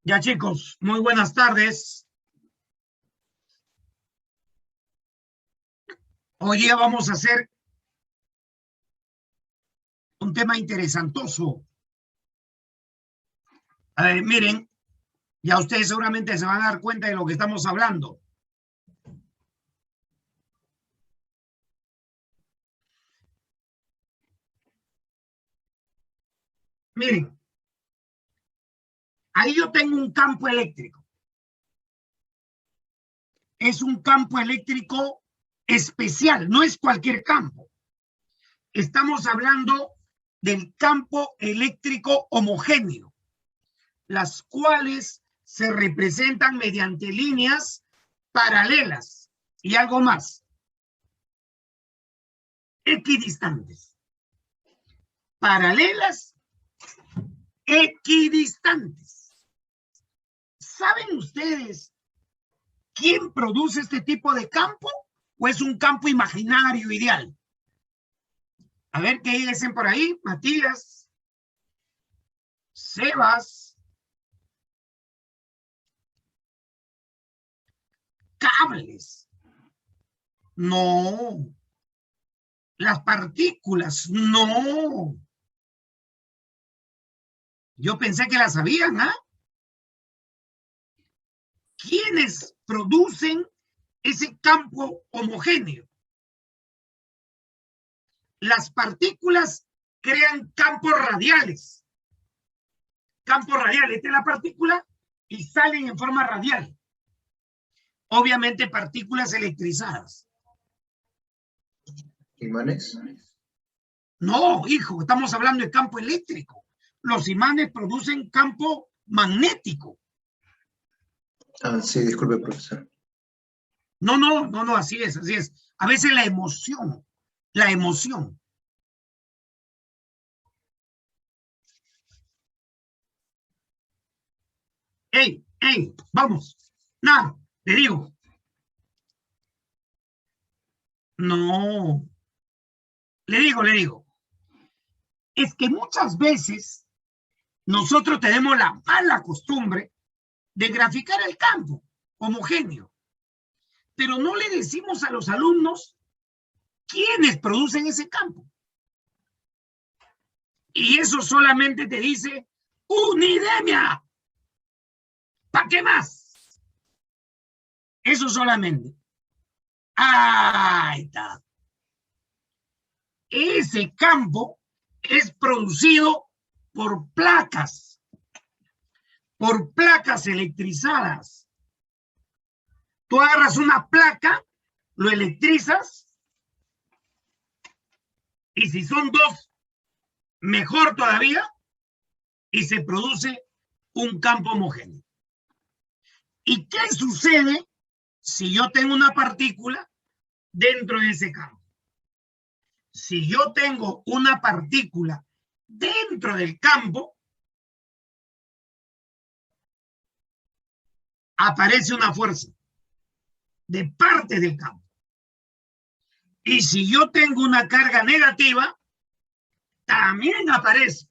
Ya chicos, muy buenas tardes. Hoy día vamos a hacer un tema interesantoso. A ver, miren, ya ustedes seguramente se van a dar cuenta de lo que estamos hablando. Miren, ahí yo tengo un campo eléctrico. Es un campo eléctrico especial, no es cualquier campo. Estamos hablando del campo eléctrico homogéneo, las cuales se representan mediante líneas paralelas y algo más, equidistantes. Paralelas, equidistantes. ¿Saben ustedes quién produce este tipo de campo? ¿O es un campo imaginario ideal? A ver qué dicen por ahí, Matías, Sebas, cables. No. Las partículas, no. Yo pensé que las sabían, ¿ah? ¿Quiénes producen ese campo homogéneo? Las partículas crean campos radiales. Campos radiales, esta es la partícula y salen en forma radial. Obviamente partículas electrizadas. ¿Imanes? No, hijo, estamos hablando de campo eléctrico. Los imanes producen campo magnético. Ah, sí, disculpe, profesor. No, así es, así es. A veces la emoción. ¡Ey, vamos! Nada, te digo. No, le digo. Es que muchas veces nosotros tenemos la mala costumbre de graficar el campo homogéneo, pero no le decimos a los alumnos quiénes producen ese campo. Y eso solamente te dice unidemia. ¿Para qué más? Eso solamente. Ahí está. Ese campo es producido por placas electrizadas. Tú agarras una placa, lo electrizas, y si son dos, mejor todavía, y se produce un campo homogéneo. ¿Y qué sucede si yo tengo una partícula dentro de ese campo? Si yo tengo una partícula dentro del campo, aparece una fuerza de parte del campo. Y si yo tengo una carga negativa, también aparece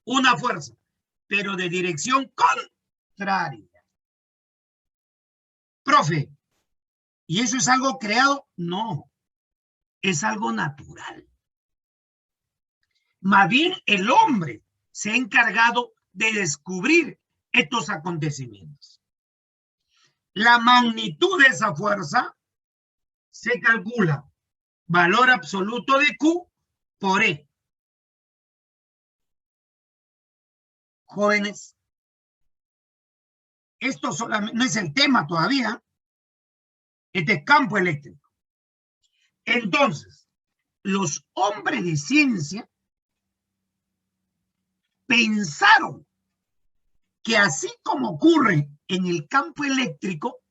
una fuerza, pero de dirección contraria. Profe, ¿y eso es algo creado? No, es algo natural. Más bien el hombre se ha encargado de descubrir estos acontecimientos. La magnitud de esa fuerza se calcula valor absoluto de Q por E. Jóvenes, esto solamente no es el tema todavía, este campo eléctrico. Entonces, los hombres de ciencia pensaron que así como ocurre en el campo eléctrico,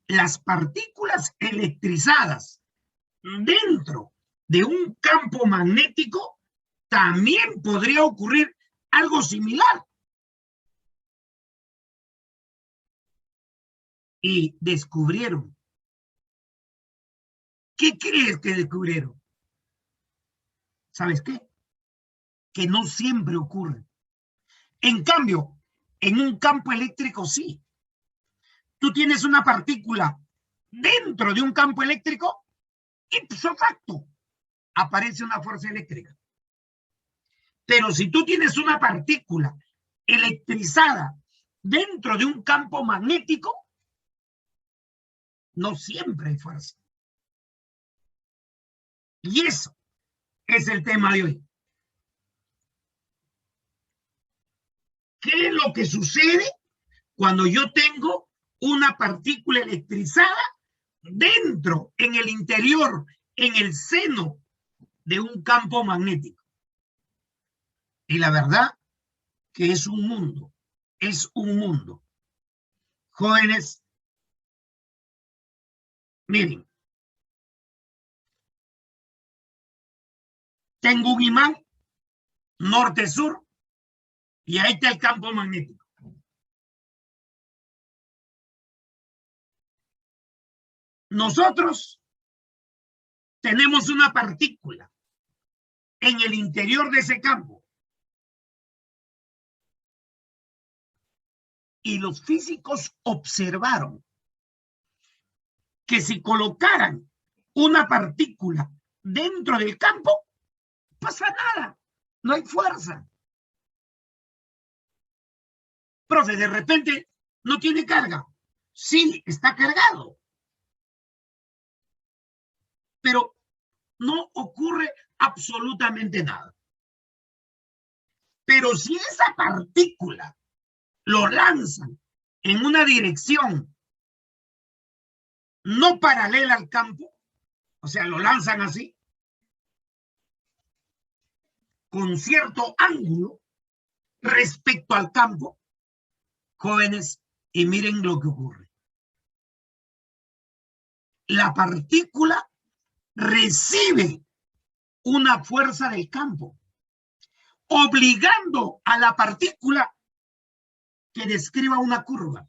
las partículas electrizadas dentro de un campo magnético también podría ocurrir algo similar. Y descubrieron. ¿Qué crees que descubrieron? ¿Sabes qué? Que no siempre ocurre. En cambio, En un campo eléctrico sí. Tú tienes una partícula dentro de un campo eléctrico, ipso facto aparece una fuerza eléctrica. Pero si tú tienes una partícula electrizada dentro de un campo magnético, no siempre hay fuerza. Y eso es el tema de hoy. ¿Qué es lo que sucede cuando yo tengo una partícula electrizada dentro, en el interior, en el seno de un campo magnético? Y la verdad que es un mundo, es un mundo. Jóvenes, miren, tengo un imán norte-sur y ahí está el campo magnético. Nosotros tenemos una partícula en el interior de ese campo. Y los físicos observaron que si colocaran una partícula dentro del campo, no pasa nada, no hay fuerza. Profe, de repente no tiene carga. Sí, está cargado. Pero no ocurre absolutamente nada. Pero si esa partícula lo lanzan en una dirección no paralela al campo, o sea, lo lanzan así, con cierto ángulo respecto al campo, jóvenes, y miren lo que ocurre. La partícula recibe una fuerza del campo, obligando a la partícula que describa una curva.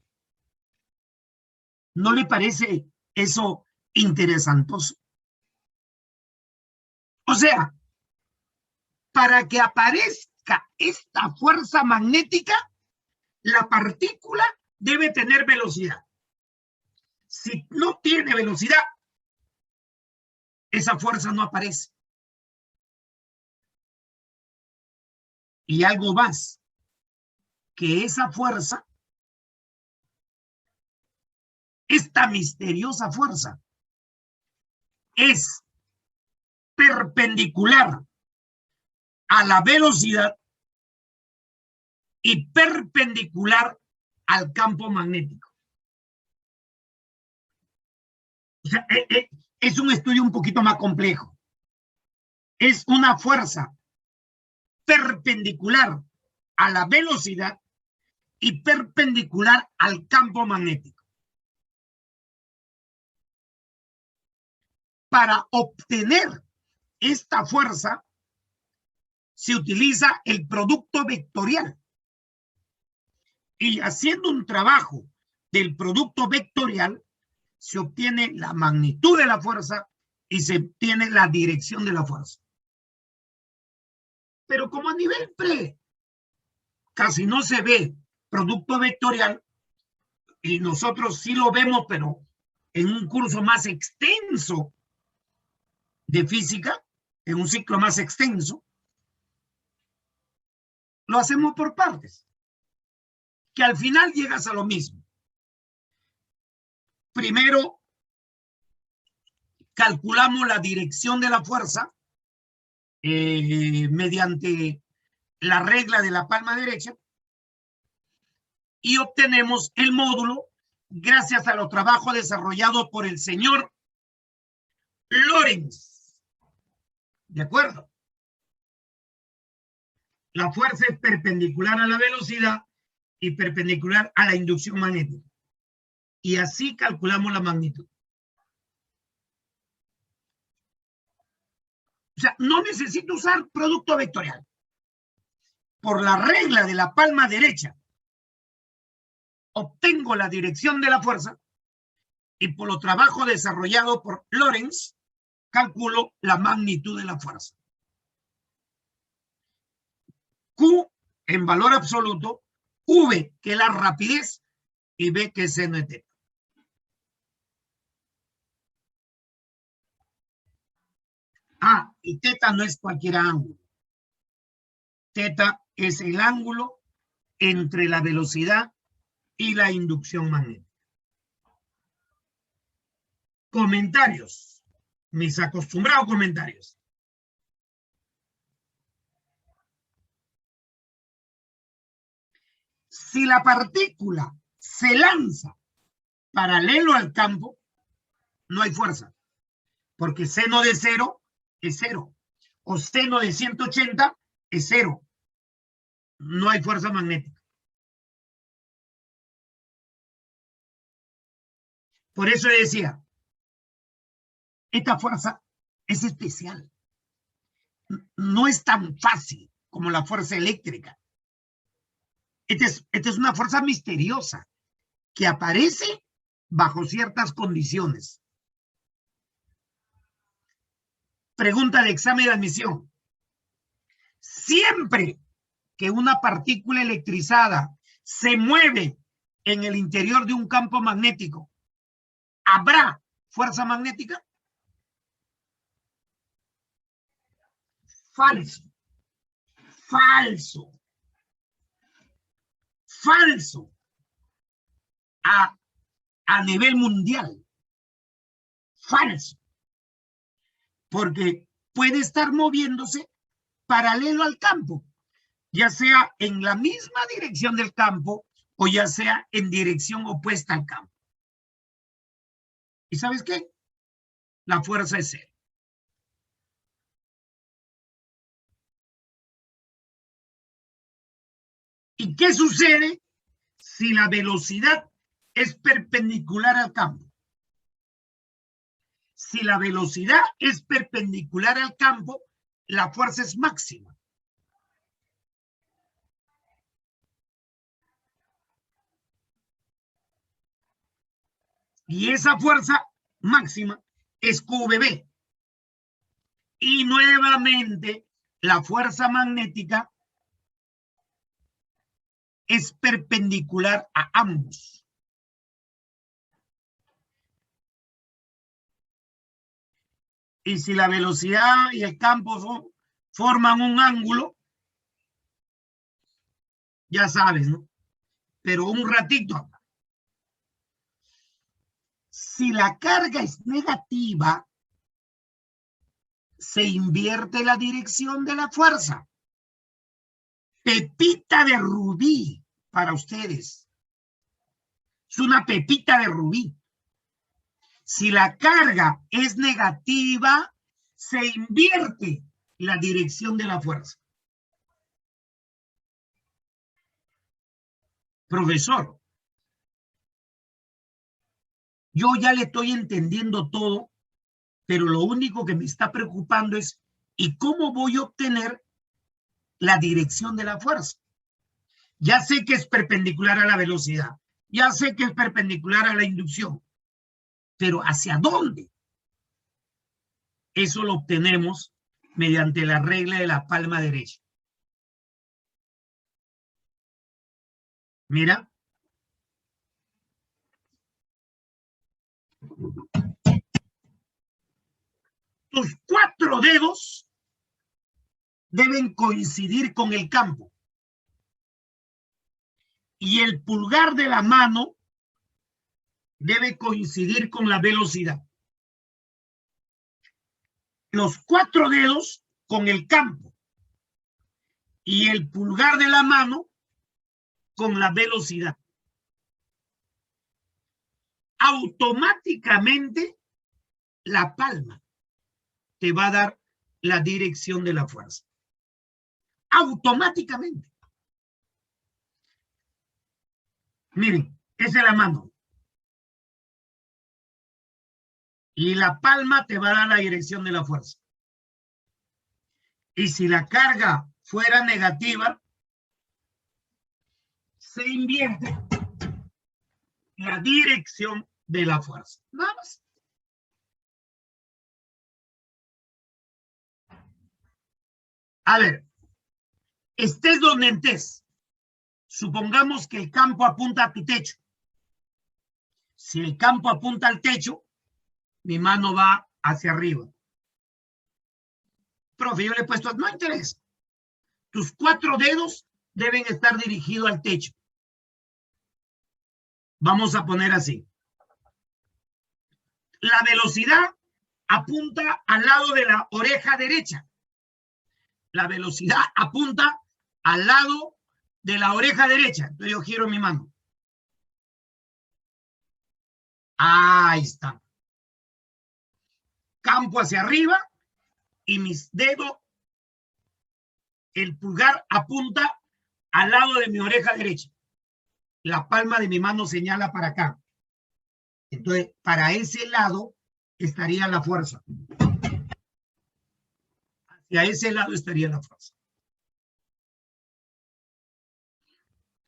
¿No le parece eso interesantoso? O sea, para que aparezca esta fuerza magnética, la partícula debe tener velocidad. Si no tiene velocidad, esa fuerza no aparece. Y algo más, que esa fuerza, esta misteriosa fuerza, es perpendicular a la velocidad y perpendicular al campo magnético. O sea, es un estudio un poquito más complejo. Es una fuerza perpendicular a la velocidad y perpendicular al campo magnético. Para obtener esta fuerza se utiliza el producto vectorial. Y haciendo un trabajo del producto vectorial, se obtiene la magnitud de la fuerza y se obtiene la dirección de la fuerza. Pero como a nivel pre casi no se ve producto vectorial, y nosotros sí lo vemos, pero en un curso más extenso de física, en un ciclo más extenso, lo hacemos por partes, que al final llegas a lo mismo. Primero, calculamos la dirección de la fuerza mediante la regla de la palma derecha y obtenemos el módulo gracias a los trabajos desarrollados por el señor Lorentz. ¿De acuerdo? La fuerza es perpendicular a la velocidad y perpendicular a la inducción magnética. Y así calculamos la magnitud. O sea, no necesito usar producto vectorial. Por la regla de la palma derecha, obtengo la dirección de la fuerza y por los trabajos desarrollados por Lorentz, calculo la magnitud de la fuerza. Q, en valor absoluto, V, que es la rapidez, y B, que es seno de teta. Ah, y teta no es cualquier ángulo. Teta es el ángulo entre la velocidad y la inducción magnética. Comentarios. Mis acostumbrados comentarios. Si la partícula se lanza paralelo al campo, no hay fuerza, porque seno de 0 es 0, o seno de 180 es 0. No hay fuerza magnética. Por eso decía, esta fuerza es especial. No es tan fácil como la fuerza eléctrica. Esta es una fuerza misteriosa que aparece bajo ciertas condiciones. Pregunta de examen de admisión. Siempre que una partícula electrizada se mueve en el interior de un campo magnético, ¿habrá fuerza magnética? Falso. Falso. Falso. A nivel mundial. Falso. Porque puede estar moviéndose paralelo al campo, ya sea en la misma dirección del campo o ya sea en dirección opuesta al campo. ¿Y sabes qué? La fuerza es 0. ¿Y qué sucede si la velocidad es perpendicular al campo? Si la velocidad es perpendicular al campo, la fuerza es máxima. Y esa fuerza máxima es QVB. Y nuevamente, la fuerza magnética es perpendicular a ambos. Y si la velocidad y el campo forman un ángulo, ya sabes, ¿no? Pero un ratito. Si la carga es negativa, se invierte la dirección de la fuerza. Pepita de rubí para ustedes. Es una pepita de rubí. Si la carga es negativa, se invierte la dirección de la fuerza. Profesor, yo ya le estoy entendiendo todo, pero lo único que me está preocupando es, ¿y cómo voy a obtener la dirección de la fuerza? Ya sé que es perpendicular a la velocidad, ya sé que es perpendicular a la inducción, pero ¿hacia dónde? Eso lo obtenemos mediante la regla de la palma derecha. Mira. Tus 4 dedos deben coincidir con el campo. Y el pulgar de la mano debe coincidir con la velocidad. Los 4 dedos con el campo. Y el pulgar de la mano con la velocidad. Automáticamente la palma te va a dar la dirección de la fuerza. Automáticamente. Miren, esa es la mano. Y la palma te va a dar la dirección de la fuerza. Y si la carga fuera negativa, se invierte la dirección de la fuerza. Nada más. A ver, estés donde estés, Supongamos que el campo apunta a tu techo. Si el campo apunta al techo, mi mano va hacia arriba. Profe, yo le he puesto, no interesa. Tus 4 dedos deben estar dirigidos al techo. Vamos a poner así. La velocidad apunta al lado de la oreja derecha. La velocidad apunta al lado de la oreja derecha. Entonces yo giro mi mano. Ahí está. Campo hacia arriba y mis dedos, el pulgar apunta al lado de mi oreja derecha. La palma de mi mano señala para acá. Entonces, para ese lado estaría la fuerza. Hacia ese lado estaría la fuerza.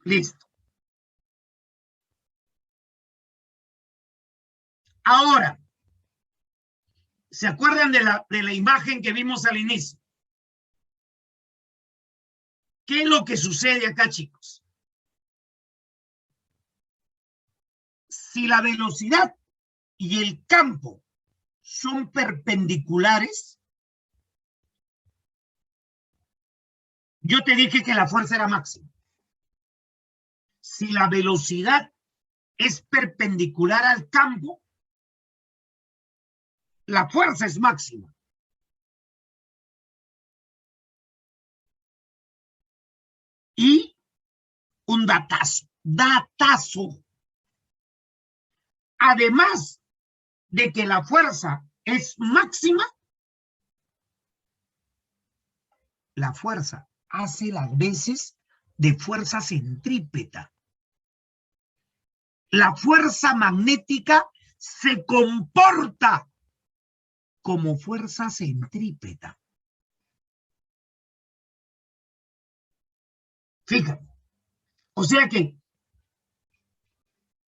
Listo. Ahora, ¿se acuerdan de la imagen que vimos al inicio? ¿Qué es lo que sucede acá, chicos? Si la velocidad y el campo son perpendiculares, yo te dije que la fuerza era máxima. Si la velocidad es perpendicular al campo, la fuerza es máxima. Y un datazo. Además de que la fuerza es máxima, la fuerza hace las veces de fuerza centrípeta. La fuerza magnética se comporta como fuerza centrípeta. Fíjate. O sea que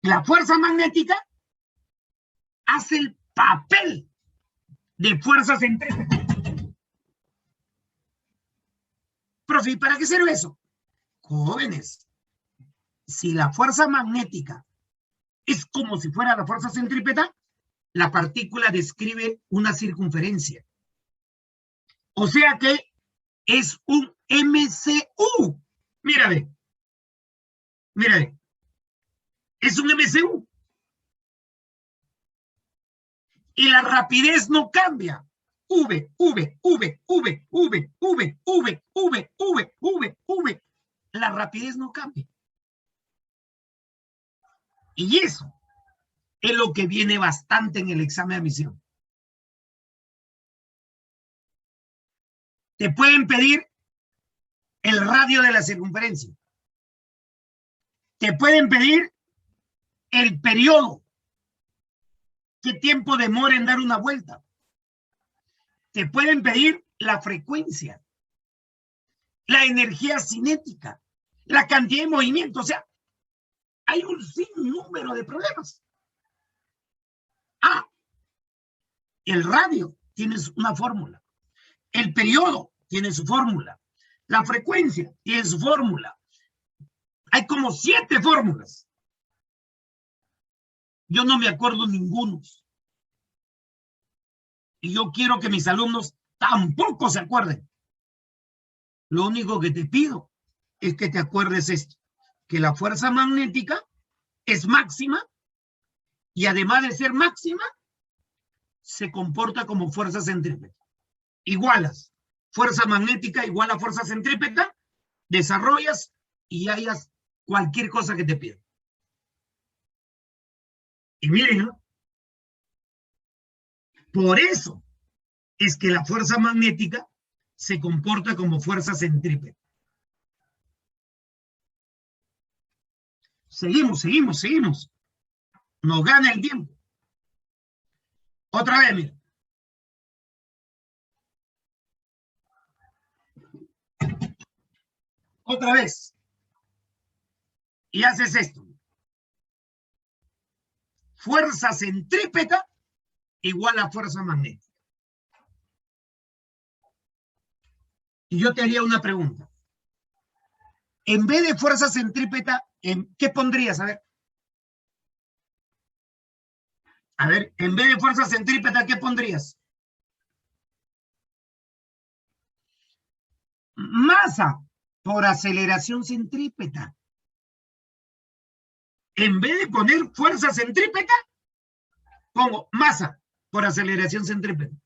la fuerza magnética hace el papel de fuerza centrípeta. Profe, ¿y para qué sirve eso? Jóvenes, si la fuerza magnética es como si fuera la fuerza centrípeta, la partícula describe una circunferencia. O sea que es un MCU. Mírame. Mírame. Es un MCU. Y la rapidez no cambia. V. La rapidez no cambia. Y eso es lo que viene bastante en el examen de admisión. Te pueden pedir el radio de la circunferencia. Te pueden pedir el periodo. ¿Qué tiempo demora en dar una vuelta? Te pueden pedir la frecuencia, la energía cinética, la cantidad de movimiento. O sea, hay un sinnúmero de problemas. El radio tiene una fórmula. El periodo tiene su fórmula. La frecuencia tiene su fórmula. Hay como 7 fórmulas. Yo no me acuerdo ninguno. Y yo quiero que mis alumnos tampoco se acuerden. Lo único que te pido es que te acuerdes esto, que la fuerza magnética es máxima y además de ser máxima, se comporta como fuerza centrípeta. Igualas fuerza magnética igual a fuerza centrípeta, desarrollas y hayas cualquier cosa que te pida. Y miren, por eso es que la fuerza magnética se comporta como fuerza centrípeta. Seguimos. Nos gana el tiempo. Otra vez, mira. Otra vez. Y haces esto. Fuerza centrípeta igual a fuerza magnética. Y yo te haría una pregunta. En vez de fuerza centrípeta, ¿qué pondrías? A ver, en vez de fuerza centrípeta, ¿qué pondrías? Masa por aceleración centrípeta. En vez de poner fuerza centrípeta, pongo masa por aceleración centrípeta.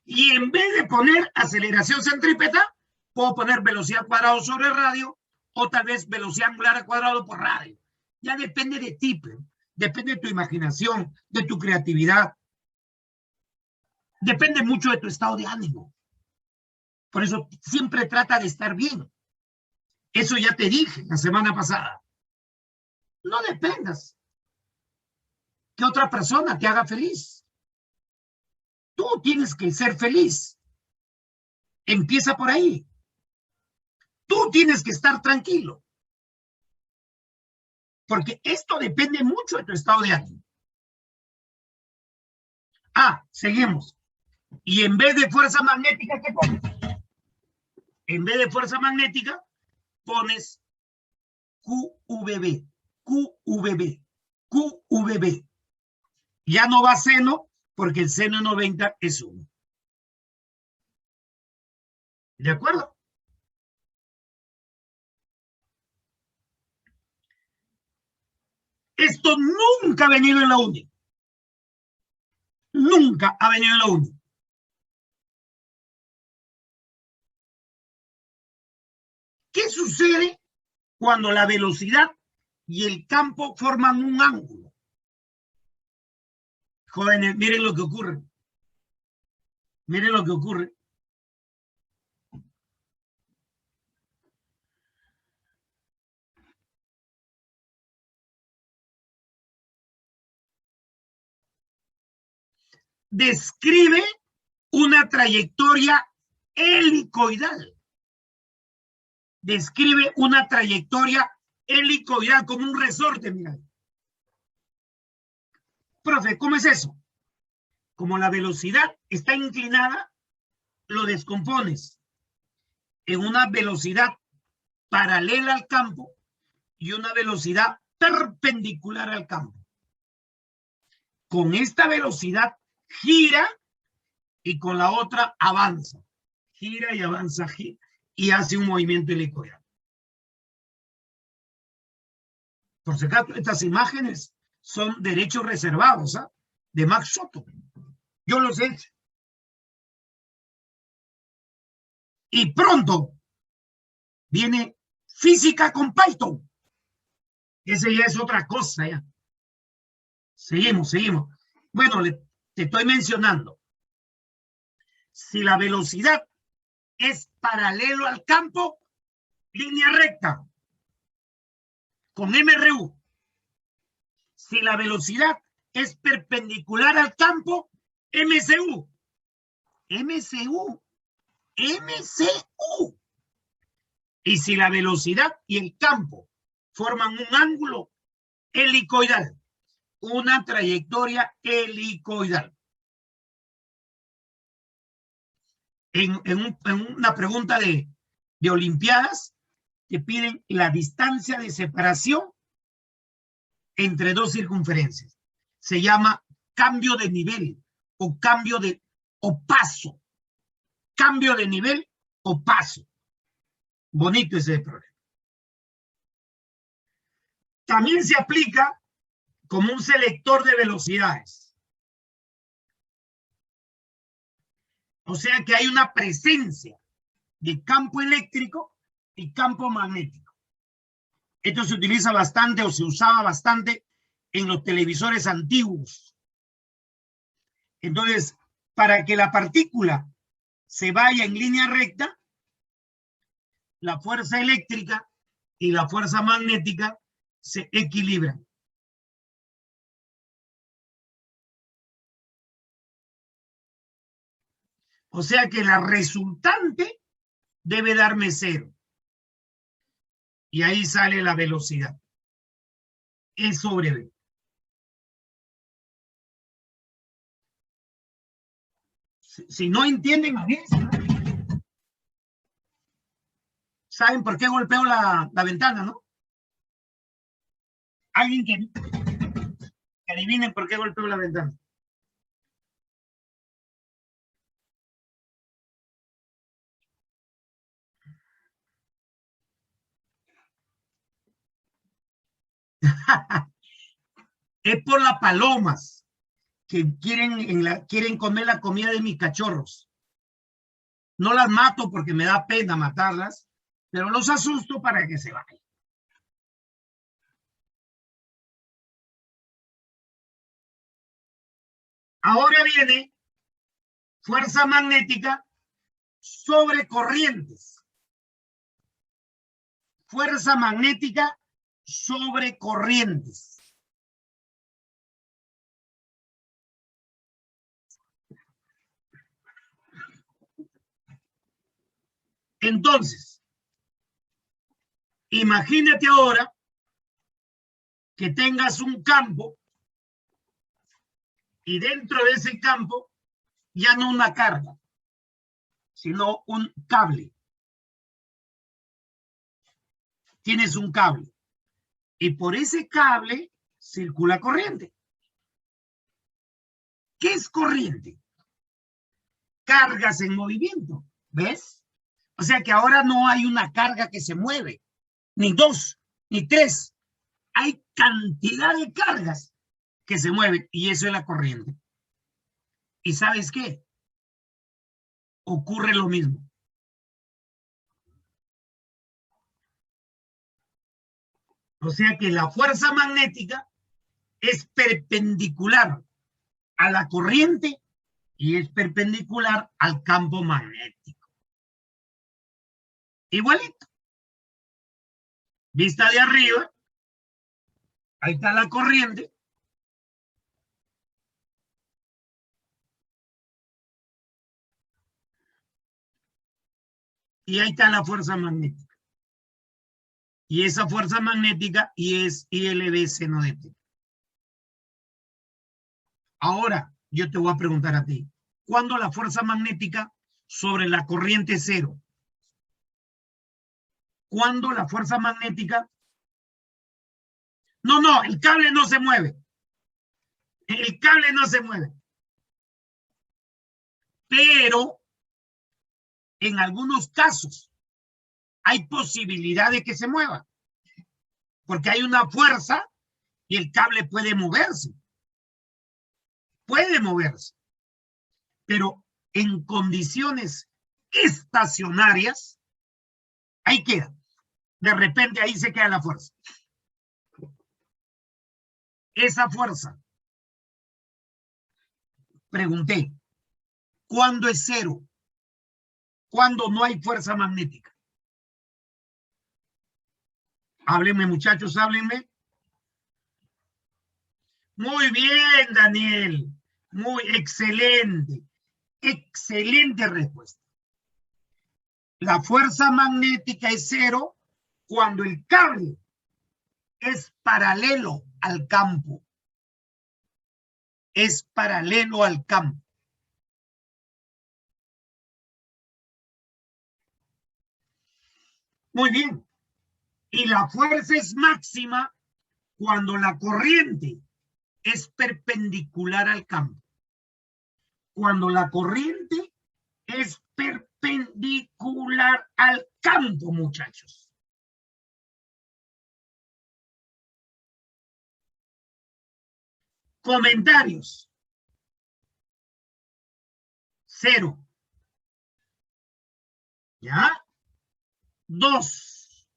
Y en vez de poner aceleración centrípeta, puedo poner velocidad al cuadrado sobre radio o tal vez velocidad angular al cuadrado por radio. Ya depende de ti, depende de tu imaginación, de tu creatividad. Depende mucho de tu estado de ánimo. Por eso siempre trata de estar bien. Eso ya te dije la semana pasada. No dependas que otra persona te haga feliz. Tú tienes que ser feliz. Empieza por ahí. Tú tienes que estar tranquilo. Porque esto depende mucho de tu estado de ánimo. Seguimos. Y en vez de fuerza magnética, ¿qué pones? En vez de fuerza magnética, pones QVB, QVB, QVB. Ya no va seno, porque el seno de 90 es 1. ¿De acuerdo? Esto nunca ha venido en la uni. Nunca ha venido en la uni. ¿Qué sucede cuando la velocidad y el campo forman un ángulo? Jóvenes, miren lo que ocurre. Miren lo que ocurre. Describe una trayectoria helicoidal. Describe una trayectoria helicoidal como un resorte, mira. Profe, ¿cómo es eso? Como la velocidad está inclinada, lo descompones en una velocidad paralela al campo y una velocidad perpendicular al campo. Con esta velocidad gira y con la otra avanza. Gira y avanza, gira, y hace un movimiento helicoidal. Por si acaso, estas imágenes son derechos reservados, de Max Soto. Yo los he hecho. Y pronto viene física con Python. Ese ya es otra cosa, ya. Seguimos. Bueno, te estoy mencionando. Si la velocidad es paralelo al campo, línea recta, con MRU. Si la velocidad es perpendicular al campo, MCU. MCU. MCU. Y si la velocidad y el campo forman un ángulo helicoidal, una trayectoria helicoidal. En una pregunta de Olimpiadas, te piden la distancia de separación entre dos circunferencias. Se llama cambio de nivel o paso. Cambio de nivel o paso. Bonito ese problema. También se aplica como un selector de velocidades. O sea que hay una presencia de campo eléctrico y campo magnético. Esto se utiliza bastante o se usaba bastante en los televisores antiguos. Entonces, para que la partícula se vaya en línea recta, la fuerza eléctrica y la fuerza magnética se equilibran. O sea que la resultante debe darme 0. Y ahí sale la velocidad. E sobre B. Si no entienden, avísenme. ¿Saben por qué golpeo la ventana, no? Alguien que adivinen por qué golpeo la ventana. Es por las palomas que quieren comer la comida de mis cachorros. No las mato porque me da pena matarlas, pero los asusto para que se vayan. Ahora viene fuerza magnética sobre corrientes. Fuerza magnética sobre corrientes. Entonces, imagínate ahora que tengas un campo y dentro de ese campo ya no una carga, sino un cable. Tienes un cable y por ese cable circula corriente. ¿Qué es corriente? Cargas en movimiento, ¿ves? O sea que ahora no hay una carga que se mueve, ni dos, ni tres. Hay cantidad de cargas que se mueven y eso es la corriente. ¿Y sabes qué? Ocurre lo mismo. O sea que la fuerza magnética es perpendicular a la corriente y es perpendicular al campo magnético. Igualito. Vista de arriba, ahí está la corriente. Y ahí está la fuerza magnética. Y esa fuerza magnética y es ILB seno de T. Ahora, yo te voy a preguntar a ti, ¿cuándo la fuerza magnética sobre la corriente es cero? ¿Cuándo la fuerza magnética? No, el cable no se mueve. El cable no se mueve. Pero en algunos casos hay posibilidad de que se mueva. Porque hay una fuerza y el cable puede moverse. Puede moverse. Pero en condiciones estacionarias, ahí queda. De repente ahí se queda la fuerza. Esa fuerza, pregunté, ¿cuándo es cero? ¿Cuándo no hay fuerza magnética? Háblenme, muchachos, háblenme. Muy bien, Daniel. Muy excelente. Excelente respuesta. La fuerza magnética es cero cuando el cable es paralelo al campo. Es paralelo al campo. Muy bien. Y la fuerza es máxima cuando la corriente es perpendicular al campo. Cuando la corriente es perpendicular al campo, muchachos. Comentarios. Cero. ¿Ya? 2.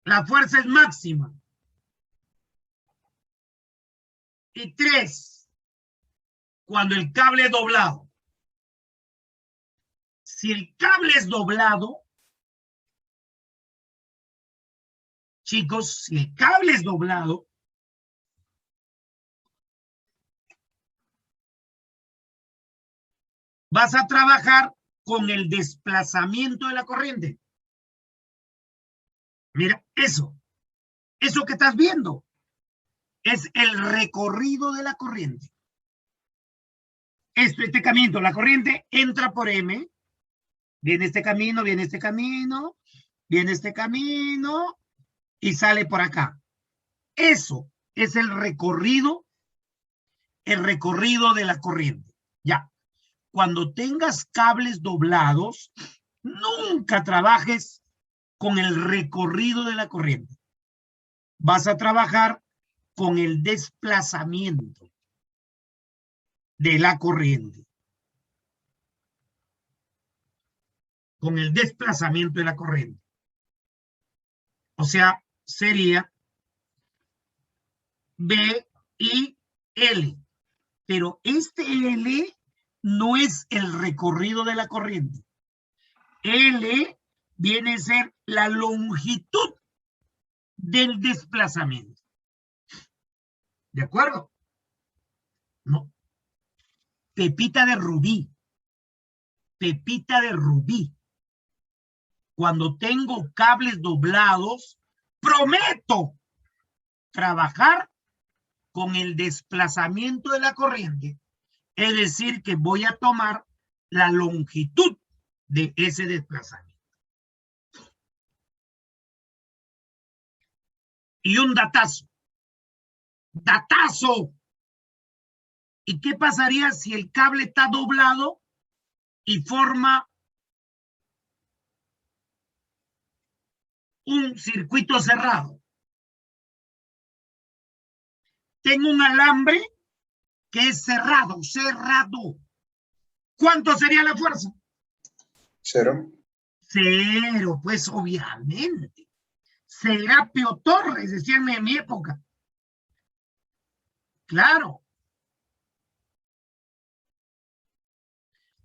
La fuerza es máxima. Y 3. Cuando el cable es doblado. Si el cable es doblado, chicos, si el cable es doblado, vas a trabajar con el desplazamiento de la corriente. Mira, eso que estás viendo es el recorrido de la corriente. Este camino, la corriente entra por M, Viene este camino, viene este camino, viene este camino y sale por acá. Eso es el recorrido de la corriente. Ya. Cuando tengas cables doblados, nunca trabajes con el recorrido de la corriente. Vas a trabajar con el desplazamiento de la corriente. Con el desplazamiento de la corriente. O sea, sería B y L. Pero este L no es el recorrido de la corriente. L viene a ser la longitud del desplazamiento. ¿De acuerdo? No. Pepita de rubí. Pepita de rubí. Cuando tengo cables doblados, prometo trabajar con el desplazamiento de la corriente. Es decir, que voy a tomar la longitud de ese desplazamiento. Y un datazo. ¡Datazo! ¿Y qué pasaría si el cable está doblado y forma un circuito cerrado? Tengo un alambre que es cerrado, cerrado. ¿Cuánto sería la fuerza? 0. 0, pues obviamente. Serapio Torres, decían en mi época. Claro.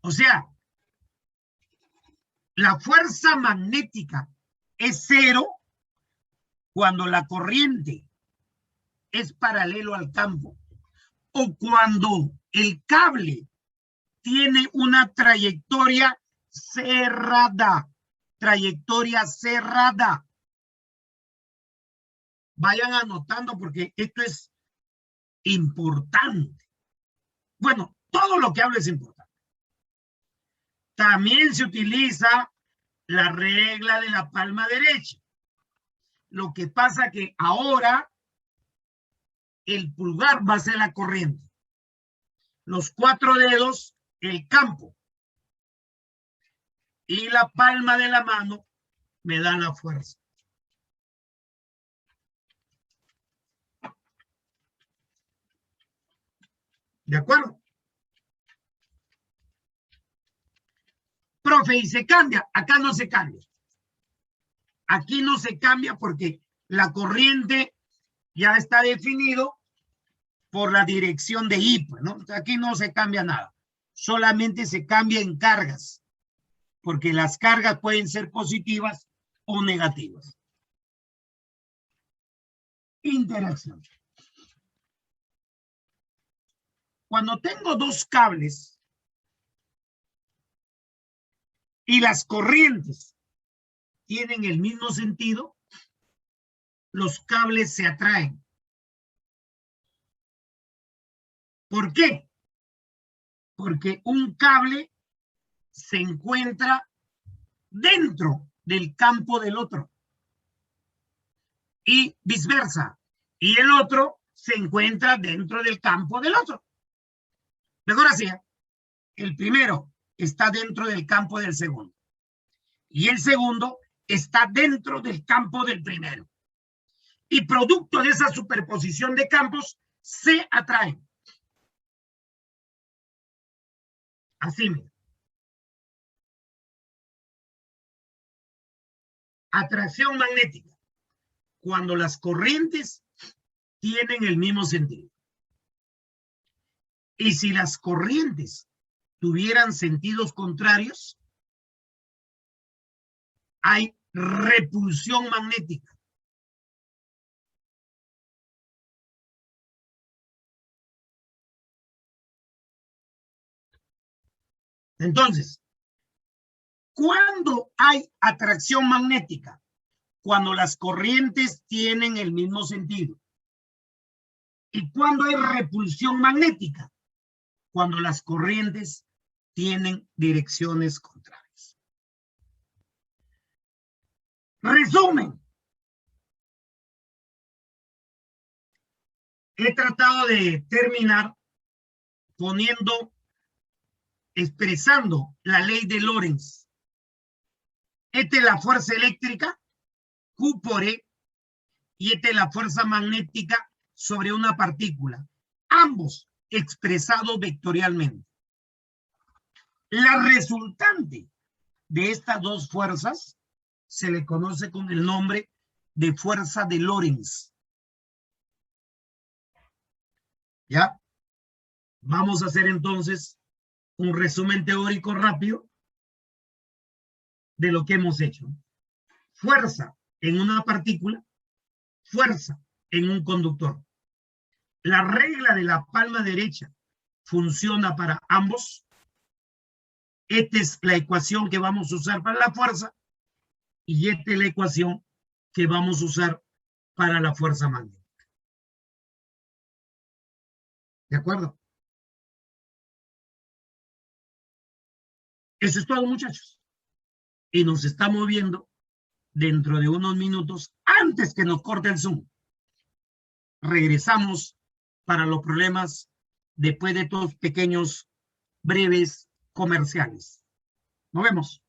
O sea, la fuerza magnética es 0 cuando la corriente es paralelo al campo o cuando el cable tiene una trayectoria cerrada. Trayectoria cerrada. Vayan anotando porque esto es importante. Bueno, todo lo que hablo es importante. También se utiliza la regla de la palma derecha. Lo que pasa que ahora el pulgar va a ser la corriente. Los 4 dedos, el campo. Y la palma de la mano me da la fuerza. ¿De acuerdo? Profe, y se cambia. Acá no se cambia. Aquí no se cambia porque la corriente ya está definido por la dirección de I, ¿no? Aquí no se cambia nada. Solamente se cambia en cargas, porque las cargas pueden ser positivas o negativas. Interacción. Cuando tengo dos cables y las corrientes tienen el mismo sentido, los cables se atraen. ¿Por qué? Porque un cable se encuentra dentro del campo del otro y viceversa. Y el otro se encuentra dentro del campo del otro. Mejor así, el primero está dentro del campo del segundo y el segundo está dentro del campo del primero. Y producto de esa superposición de campos se atraen. Así mismo. Atracción magnética. Cuando las corrientes tienen el mismo sentido. Y si las corrientes tuvieran sentidos contrarios, hay repulsión magnética. Entonces, ¿cuándo hay atracción magnética? Cuando las corrientes tienen el mismo sentido. ¿Y cuándo hay repulsión magnética? Cuando las corrientes tienen direcciones contrarias. Resumen. He tratado de terminar expresando la ley de Lorentz. Esta es la fuerza eléctrica, Q por E, y esta es la fuerza magnética sobre una partícula, ambos expresados vectorialmente. La resultante de estas dos fuerzas se le conoce con el nombre de fuerza de Lorentz. ¿Ya? Vamos a hacer entonces un resumen teórico rápido de lo que hemos hecho. Fuerza en una partícula, fuerza en un conductor. La regla de la palma derecha funciona para ambos. Esta es la ecuación que vamos a usar para la fuerza y esta es la ecuación que vamos a usar para la fuerza magnética. ¿De acuerdo? Eso es todo, muchachos. Y nos estamos viendo dentro de unos minutos antes que nos corte el Zoom. Regresamos para los problemas después de estos pequeños, breves comerciales. Nos vemos.